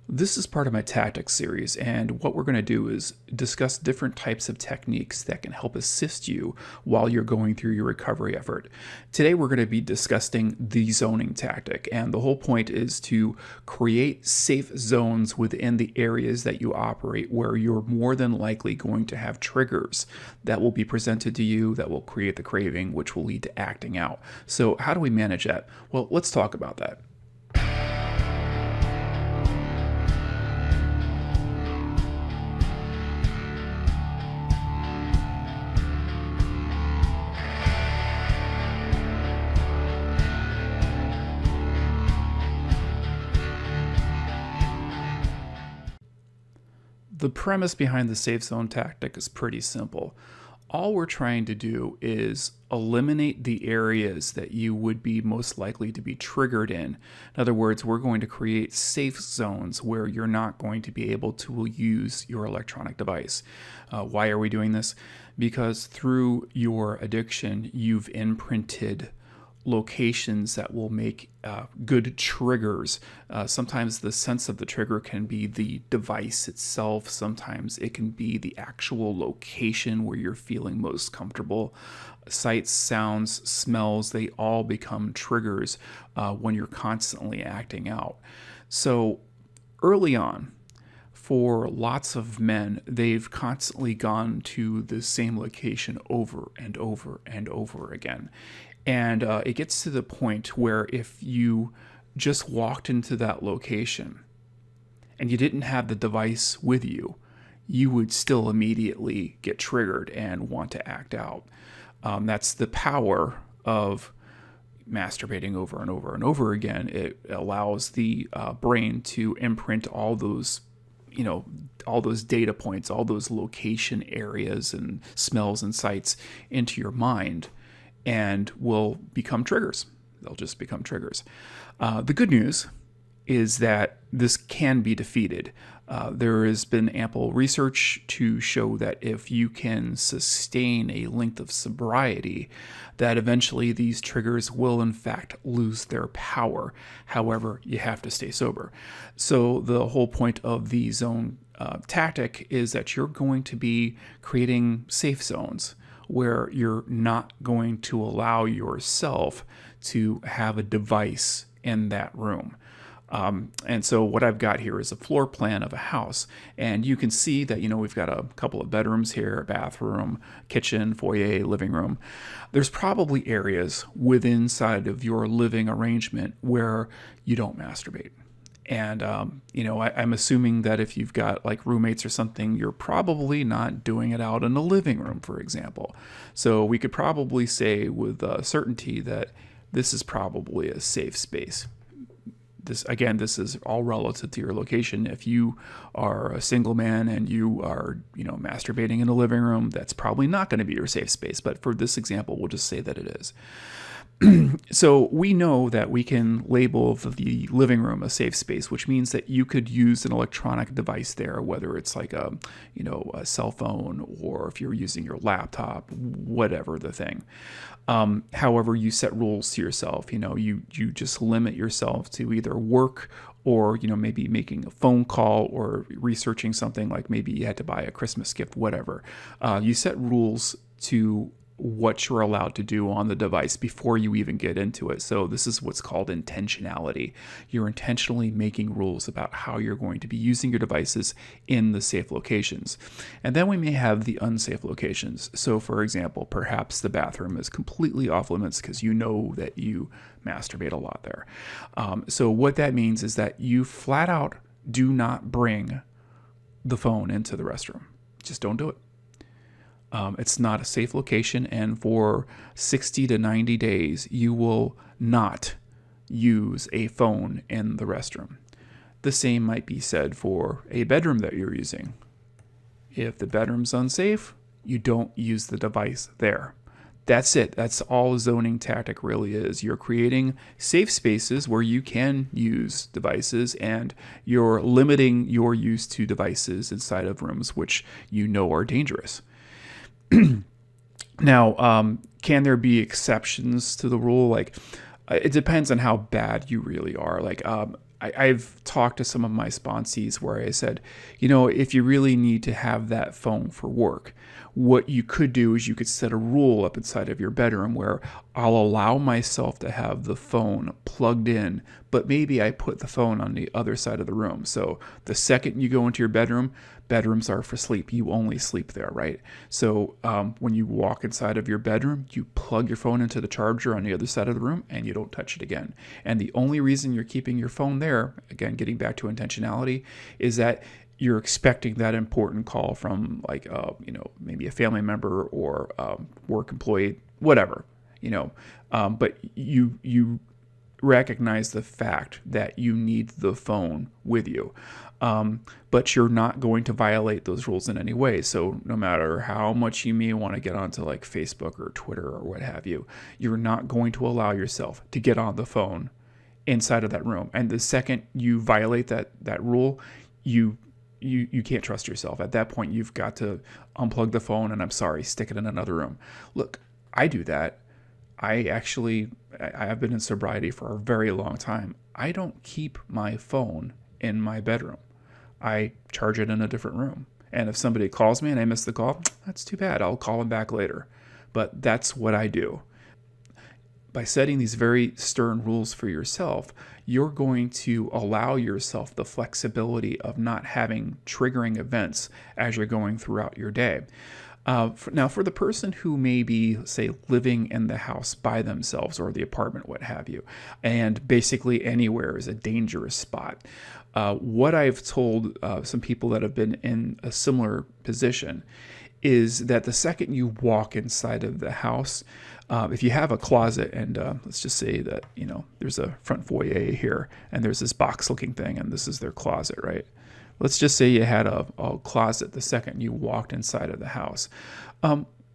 This is part of my tactics series, and what we're going to do is discuss different types of techniques that can help assist you while you're going through your recovery effort. Today, we're going to be discussing the zoning tactic, and the whole point is to create safe zones within the areas that you operate where you're more than likely going to have triggers that will be presented to you that will create the craving, which will lead to acting out. So, how do we manage that? Well, let's talk about that. The premise behind the safe zone tactic is pretty simple. All we're trying to do is eliminate the areas that you would be most likely to be triggered in. In other words, we're going to create safe zones where you're not going to be able to use your electronic device. Why are we doing this? Because through your addiction, you've imprinted locations that will make good triggers. Sometimes the sense of the trigger can be the device itself. Sometimes it can be the actual location where you're feeling most comfortable. Sights, sounds, smells, they all become triggers when you're constantly acting out. So early on, for lots of men, they've constantly gone to the same location over and over and over again. And it gets to the point where if you just walked into that location and you didn't have the device with you, you would still immediately get triggered and want to act out. That's the power of masturbating over and over and over again. It allows the brain to imprint all those all those data points, all those location areas and smells and sights into your mind, and will become triggers. They'll just become triggers. The good news is that this can be defeated. There has been ample research to show that if you can sustain a length of sobriety, that eventually these triggers will in fact lose their power. However, you have to stay sober. So the whole point of the zone tactic is that you're going to be creating safe zones where you're not going to allow yourself to have a device in that room. And so what I've got here is a floor plan of a house, and you can see that, we've got a couple of bedrooms here, a bathroom, kitchen, foyer, living room. There's probably areas within inside of your living arrangement where you don't masturbate. And, I'm assuming that if you've got like roommates or something, you're probably not doing it out in the living room, for example. So we could probably say with certainty that this is probably a safe space. This is all relative to your location. If you are a single man and you are, masturbating in a living room, that's probably not going to be your safe space. But for this example, we'll just say that it is. So we know that we can label the living room a safe space, which means that you could use an electronic device there, whether it's like a cell phone, or if you're using your laptop, whatever the thing. However, you set rules to yourself. You just limit yourself to either work or maybe making a phone call or researching something, like maybe you had to buy a Christmas gift, whatever. You set rules to what you're allowed to do on the device before you even get into it. So this is what's called intentionality. You're intentionally making rules about how you're going to be using your devices in the safe locations. And then we may have the unsafe locations. So for example, perhaps the bathroom is completely off limits because you know that you masturbate a lot there. So what that means is that you flat out do not bring the phone into the restroom. Just don't do it. It's not a safe location, and for 60 to 90 days, you will not use a phone in the restroom. The same might be said for a bedroom that you're using. If the bedroom's unsafe, you don't use the device there. That's it. That's all zoning tactic really is. You're creating safe spaces where you can use devices, and you're limiting your use to devices inside of rooms which are dangerous. Now, can there be exceptions to the rule? Like, it depends on how bad you really are. Like, I've talked to some of my sponsees where I said, if you really need to have that phone for work, what you could do is you could set a rule up inside of your bedroom where I'll allow myself to have the phone plugged in, but maybe I put the phone on the other side of the room. So the second you go into your bedroom, bedrooms are for sleep. You only sleep there, right? So when you walk inside of your bedroom, you plug your phone into the charger on the other side of the room and you don't touch it again. And the only reason you're keeping your phone there, again, getting back to intentionality, is that you're expecting that important call from maybe a family member or work employee, whatever, but you recognize the fact that you need the phone with you. But you're not going to violate those rules in any way. So no matter how much you may want to get onto like Facebook or Twitter or what have you, you're not going to allow yourself to get on the phone inside of that room. And the second you violate that rule, you can't trust yourself. At that point, you've got to unplug the phone and, I'm sorry, stick it in another room. Look, I do that. I have been in sobriety for a very long time. I don't keep my phone in my bedroom. I charge it in a different room. And if somebody calls me and I miss the call, that's too bad. I'll call them back later. But that's what I do. By setting these very stern rules for yourself, you're going to allow yourself the flexibility of not having triggering events as you're going throughout your day. Now, for the person who may be, say, living in the house by themselves or the apartment, what have you, and basically anywhere is a dangerous spot, what I've told some people that have been in a similar position is that the second you walk inside of the house, if you have a closet and let's just say that, there's a front foyer here and there's this box looking thing and this is their closet, right? Let's just say you had a closet the second you walked inside of the house.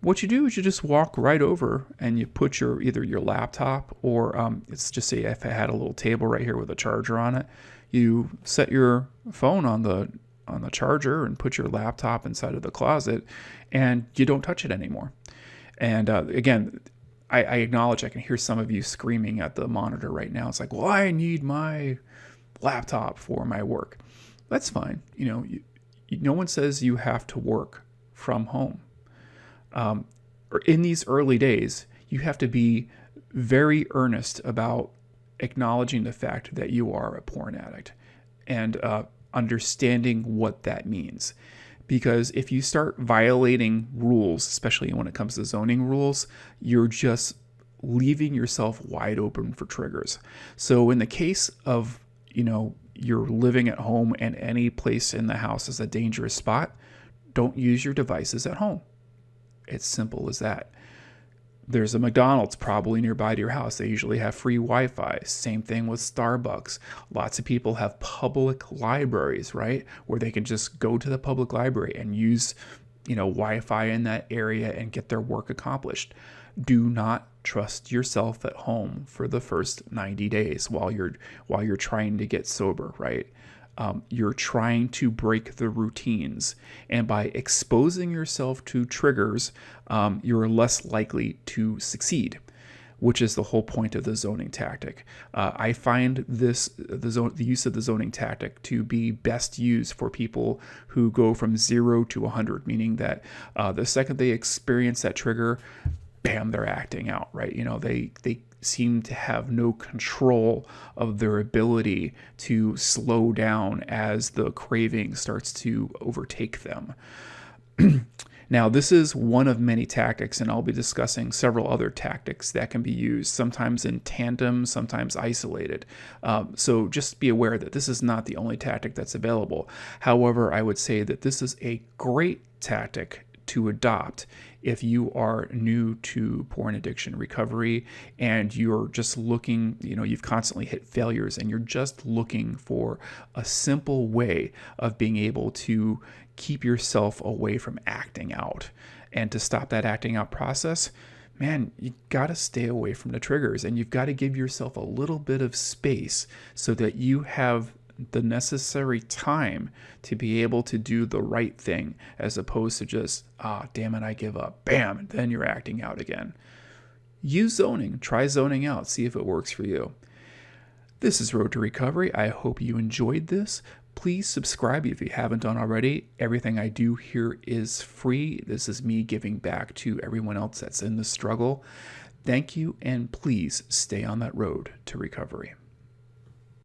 What you do is you just walk right over and you put either your laptop or let's just say if I had a little table right here with a charger on it, you set your phone on the charger and put your laptop inside of the closet and you don't touch it anymore. And again, I acknowledge I can hear some of you screaming at the monitor right now. It's like, well, I need my laptop for my work. That's fine. No one says you have to work from home. Or in these early days, you have to be very earnest about acknowledging the fact that you are a porn addict and understanding what that means. Because if you start violating rules, especially when it comes to zoning rules, you're just leaving yourself wide open for triggers. So in the case of, you're living at home and any place in the house is a dangerous spot, don't use your devices at home. It's simple as that. There's a McDonald's probably nearby to your house. They usually have free Wi-Fi. Same thing with Starbucks. Lots of people have public libraries, right? Where they can just go to the public library and use, Wi-Fi in that area and get their work accomplished. Do not trust yourself at home for the first 90 days while you're trying to get sober, right? You're trying to break the routines. And by exposing yourself to triggers, you're less likely to succeed, which is the whole point of the zoning tactic. I find the use of the zoning tactic to be best used for people who go from 0 to 100, meaning that the second they experience that trigger, bam, they're acting out, right? They seem to have no control of their ability to slow down as the craving starts to overtake them. Now, this is one of many tactics, and I'll be discussing several other tactics that can be used, sometimes in tandem, sometimes isolated. So just be aware that this is not the only tactic that's available. However, I would say that this is a great tactic to adopt if you are new to porn addiction recovery and you're just looking, you've constantly hit failures and you're just looking for a simple way of being able to keep yourself away from acting out. And to stop that acting out process, man, you got to stay away from the triggers and you've got to give yourself a little bit of space so that you have the necessary time to be able to do the right thing, as opposed to just, damn it, I give up, bam, and then you're acting out again. Use zoning, try zoning out, see if it works for you. This is Road to Recovery. I hope you enjoyed this. Please subscribe if you haven't done already. Everything I do here is free. This is me giving back to everyone else that's in the struggle. Thank you, and please stay on that road to recovery.